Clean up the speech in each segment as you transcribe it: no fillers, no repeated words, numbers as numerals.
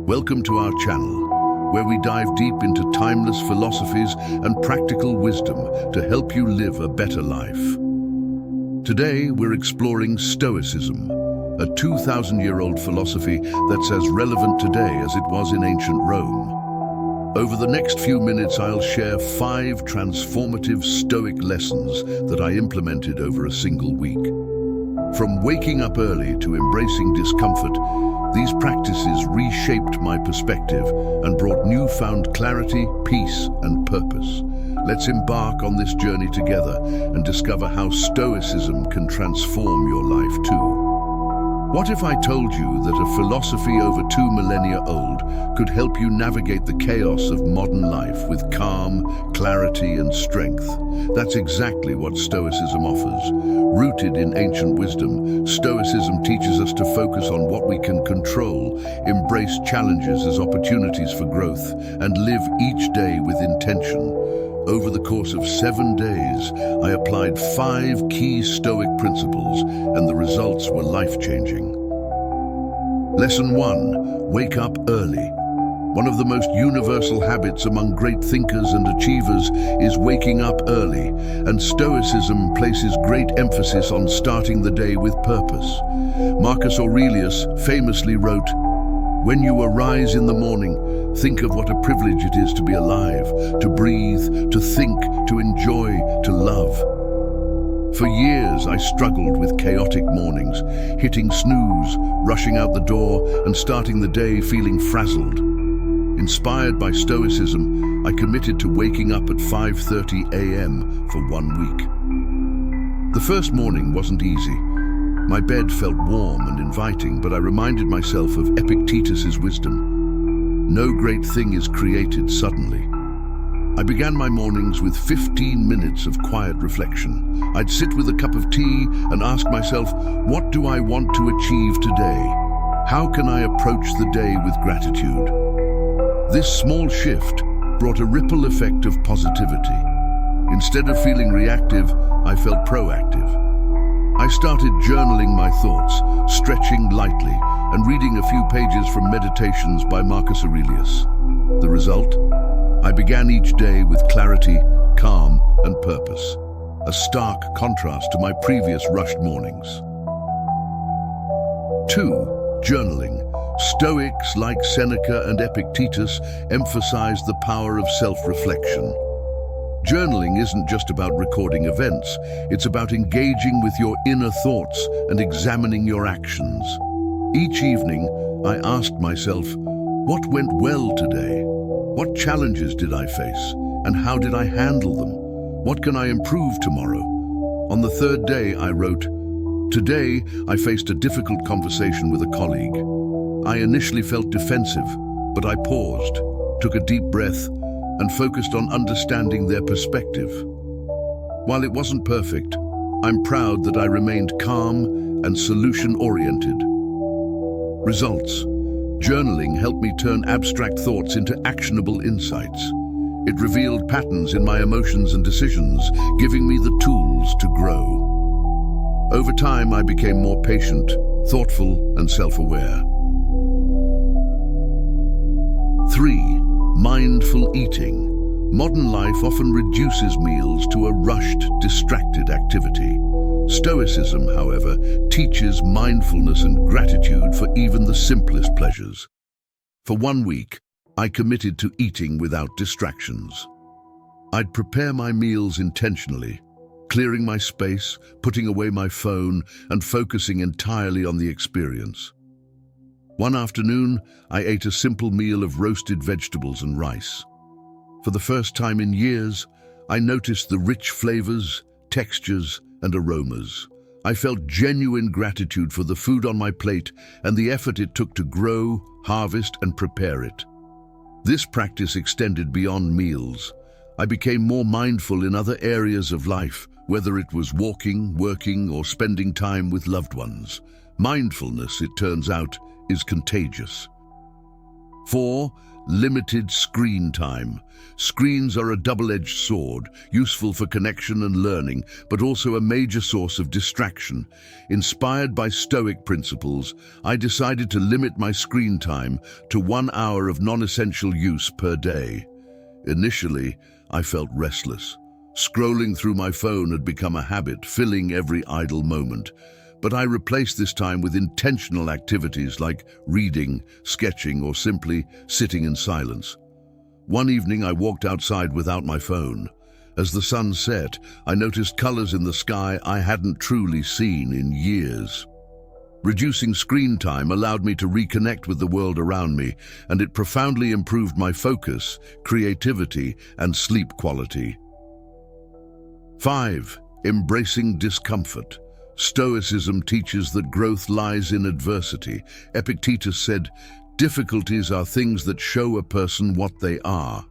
Welcome to our channel, where we dive deep into timeless philosophies and practical wisdom to help you live a better life. Today, we're exploring Stoicism, a 2,000-year-old philosophy that's as relevant today as it was in ancient Rome. Over the next few minutes, I'll share 5 transformative Stoic lessons that I implemented over a single week. From waking up early to embracing discomfort, these practices reshaped my perspective and brought newfound clarity, peace, and purpose. Let's embark on this journey together and discover how Stoicism can transform your life too. What if I told you that a philosophy over 2 millennia old could help you navigate the chaos of modern life with calm, clarity, and strength? That's exactly what Stoicism offers. Rooted in ancient wisdom, Stoicism teaches us to focus on what we can control, embrace challenges as opportunities for growth, and live each day with intention. Over the course of 7 days, I applied 5 key Stoic principles, and the results were life-changing. Lesson 1. Wake up early. One of the most universal habits among great thinkers and achievers is waking up early, and Stoicism places great emphasis on starting the day with purpose. Marcus Aurelius famously wrote, "When you arise in the morning, think of what a privilege it is to be alive, to breathe, to think, to enjoy, to love." For years, I struggled with chaotic mornings, hitting snooze, rushing out the door, and starting the day feeling frazzled. Inspired by Stoicism, I committed to waking up at 5:30 a.m. for 1 week. The first morning wasn't easy. My bed felt warm and inviting, but I reminded myself of Epictetus's wisdom. No great thing is created suddenly. I began my mornings with 15 minutes of quiet reflection. I'd sit with a cup of tea and ask myself, what do I want to achieve today? How can I approach the day with gratitude? This small shift brought a ripple effect of positivity. Instead of feeling reactive, I felt proactive. I started journaling my thoughts, stretching lightly, and reading a few pages from Meditations by Marcus Aurelius. The result? I began each day with clarity, calm, and purpose, a stark contrast to my previous rushed mornings. 2. Journaling. Stoics like Seneca and Epictetus emphasize the power of self-reflection. Journaling isn't just about recording events, it's about engaging with your inner thoughts and examining your actions. Each evening, I asked myself, what went well today? What challenges did I face? And how did I handle them? What can I improve tomorrow? On the 3rd day, I wrote, "Today, I faced a difficult conversation with a colleague. I initially felt defensive, but I paused, took a deep breath, and focused on understanding their perspective. While it wasn't perfect, I'm proud that I remained calm and solution-oriented." Results. Journaling helped me turn abstract thoughts into actionable insights. It revealed patterns in my emotions and decisions, giving me the tools to grow. Over time, I became more patient, thoughtful, and self-aware. 3. Mindful eating. Modern life often reduces meals to a rushed, distracted activity. Stoicism, however, teaches mindfulness and gratitude for even the simplest pleasures. For 1 week, I committed to eating without distractions. I'd prepare my meals intentionally, clearing my space, putting away my phone, and focusing entirely on the experience. One afternoon, I ate a simple meal of roasted vegetables and rice. For the first time in years, I noticed the rich flavors, textures, and aromas. I felt genuine gratitude for the food on my plate and the effort it took to grow, harvest, and prepare it. This practice extended beyond meals. I became more mindful in other areas of life, whether it was walking, working, or spending time with loved ones. Mindfulness, it turns out, is contagious. 4. Limited screen time. Screens are a double-edged sword, useful for connection and learning, but also a major source of distraction. Inspired by Stoic principles, I decided to limit my screen time to 1 hour of non-essential use per day. Initially, I felt restless. Scrolling through my phone had become a habit, filling every idle moment. But I replaced this time with intentional activities like reading, sketching, or simply sitting in silence. One evening, I walked outside without my phone. As the sun set, I noticed colors in the sky I hadn't truly seen in years. Reducing screen time allowed me to reconnect with the world around me, and it profoundly improved my focus, creativity, and sleep quality. 5. Embracing discomfort. Stoicism teaches that growth lies in adversity. Epictetus said, "Difficulties are things that show a person what they are."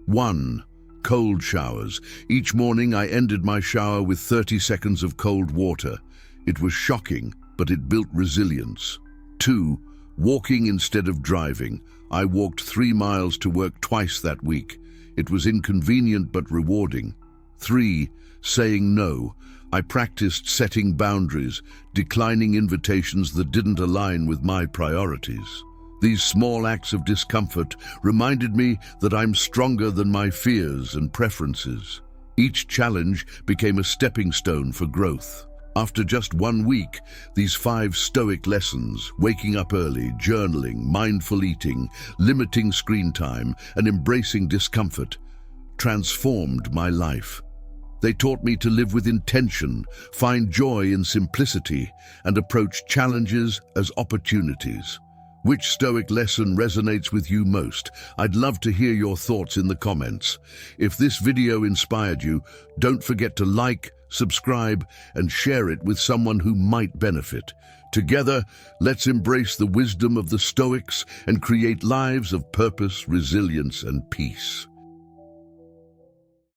1. Cold showers. Each morning I ended my shower with 30 seconds of cold water. It was shocking, but it built resilience. 2. Walking instead of driving. I walked 3 miles to work twice that week. It was inconvenient but rewarding. 3. Saying no. I practiced setting boundaries, declining invitations that didn't align with my priorities. These small acts of discomfort reminded me that I'm stronger than my fears and preferences. Each challenge became a stepping stone for growth. After just 1 week, these 5 Stoic lessons, waking up early, journaling, mindful eating, limiting screen time, and embracing discomfort, transformed my life. They taught me to live with intention, find joy in simplicity, and approach challenges as opportunities. Which Stoic lesson resonates with you most? I'd love to hear your thoughts in the comments. If this video inspired you, don't forget to like, subscribe, and share it with someone who might benefit. Together, let's embrace the wisdom of the Stoics and create lives of purpose, resilience, and peace.